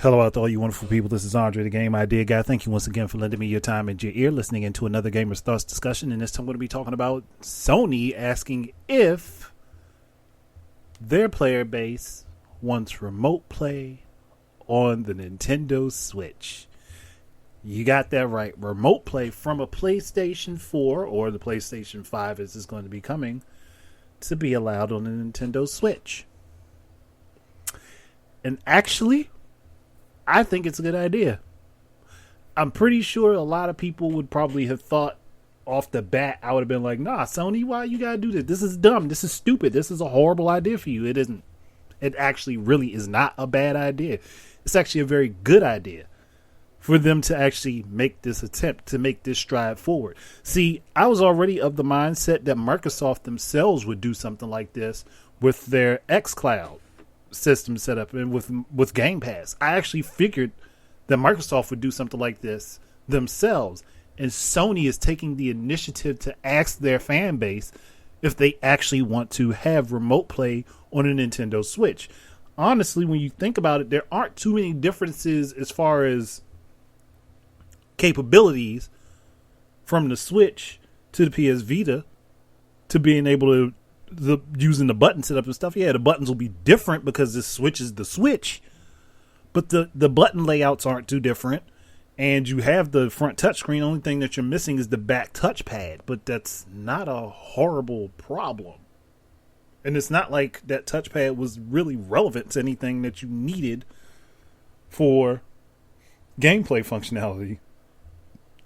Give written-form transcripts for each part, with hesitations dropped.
Hello out to all you wonderful people. This is Andre, the Game Idea Guy. Thank you once again for lending me your time and your ear, listening into another Gamer's Thoughts discussion. And this time I'm going to be talking about Sony asking if their player base wants remote play on the Nintendo Switch. You got that right. Remote play from a PlayStation 4 or the PlayStation 5 as is going to be coming to be allowed on the Nintendo Switch. And actually, I think it's a good idea. I'm pretty sure a lot of people would probably have thought off the bat, I would have been like, nah, Sony, why you gotta do this? This is dumb. This is stupid. This is a horrible idea for you. It isn't. It actually really is not a bad idea. It's actually a very good idea for them to actually make this attempt, to make this stride forward. See, I was already of the mindset that Microsoft themselves would do something like this with their xCloud system set up and with Game Pass. I actually figured that Microsoft would do something like this themselves, and Sony is taking the initiative to ask their fan base if they actually want to have remote play on a Nintendo Switch. Honestly, when you think about it, there aren't too many differences as far as capabilities from the Switch to the PS Vita to being able to using the button setup and stuff. Yeah, the buttons will be different because the Switch is the Switch, but the button layouts aren't too different, and you have the front touchscreen. The only thing that you're missing is the back touchpad, but that's not a horrible problem. And it's not like that touchpad was really relevant to anything that you needed for gameplay functionality.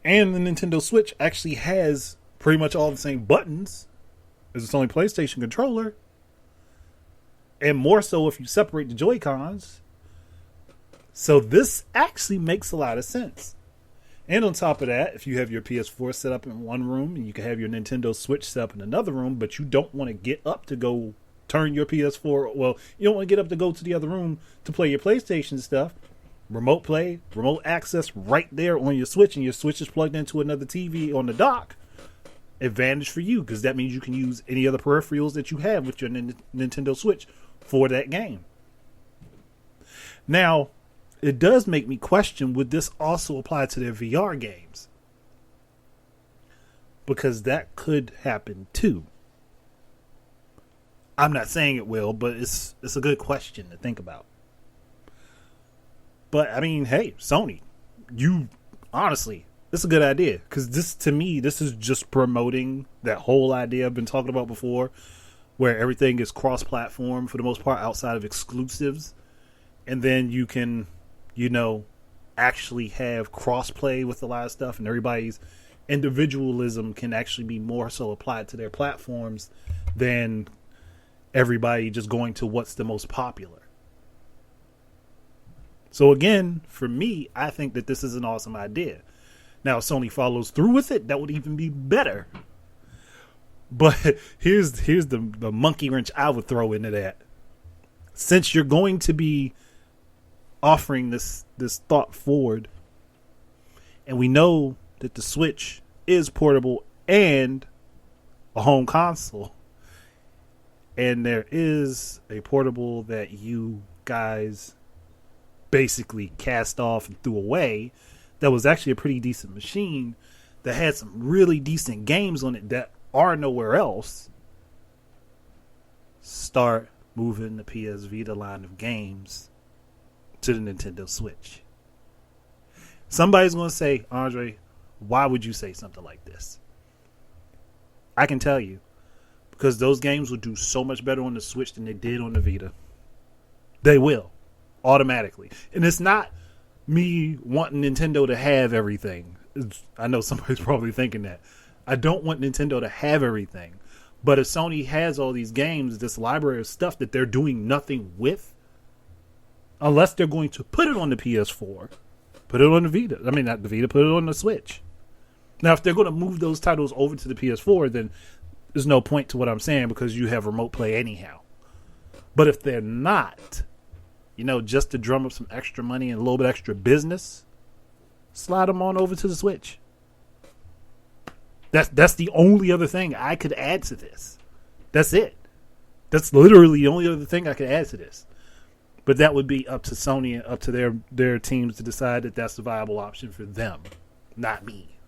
And the Nintendo Switch actually has pretty much all the same buttons as its only PlayStation controller, and more so if you separate the Joy-Cons. So this actually makes a lot of sense. And on top of that, if you have your PS4 set up in one room and you can have your Nintendo Switch set up in another room, but you don't want to get up to go turn your PS4, well, you don't want to get up to go to the other room to play your PlayStation stuff, remote play, remote access right there on your Switch, and your Switch is plugged into another TV on the dock. Advantage for you, because that means you can use any other peripherals that you have with your Nintendo Switch for that game. Now, it does make me question, would this also apply to their VR games? Because that could happen too. I'm not saying it will, but it's a good question to think about. But I mean, hey, Sony, you honestly, it's a good idea, because this, to me, this is just promoting that whole idea I've been talking about before, where everything is cross-platform for the most part outside of exclusives. And then you can, actually have cross-play with a lot of stuff, and everybody's individualism can actually be more so applied to their platforms than everybody just going to what's the most popular. So again, for me, I think that this is an awesome idea. Now, if Sony follows through with it, that would even be better. But here's the monkey wrench I would throw into that. Since you're going to be offering this thought forward, and we know that the Switch is portable and a home console, and there is a portable that you guys basically cast off and threw away, that was actually a pretty decent machine that had some really decent games on it that are nowhere else. Start moving the PS Vita line of games to the Nintendo Switch. Somebody's going to say, Andre, why would you say something like this? I can tell you, because those games will do so much better on the Switch than they did on the Vita. They will, automatically. And it's not me wanting Nintendo to have everything. I know somebody's probably thinking that. I don't want Nintendo to have everything. But if Sony has all these games, this library of stuff that they're doing nothing with, unless they're going to put it on the PS4, put it on the Vita. I mean, not the Vita, put it on the Switch. Now, if they're going to move those titles over to the PS4, then there's no point to what I'm saying, because you have remote play anyhow. But if they're not, just to drum up some extra money and a little bit extra business, slide them on over to the Switch. That's the only other thing I could add to this. That's it. That's literally the only other thing I could add to this. But that would be up to Sony and up to their teams to decide that that's the viable option for them, not me.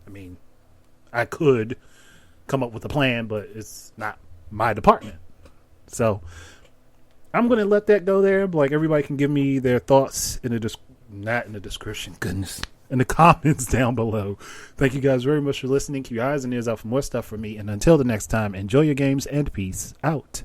I mean, I could come up with a plan, but it's not my department. So I'm going to let that go there. Like, everybody can give me their thoughts not in the description, goodness, in the comments down below. Thank you guys very much for listening. Keep your eyes and ears out for more stuff from me. And until the next time, enjoy your games and peace out.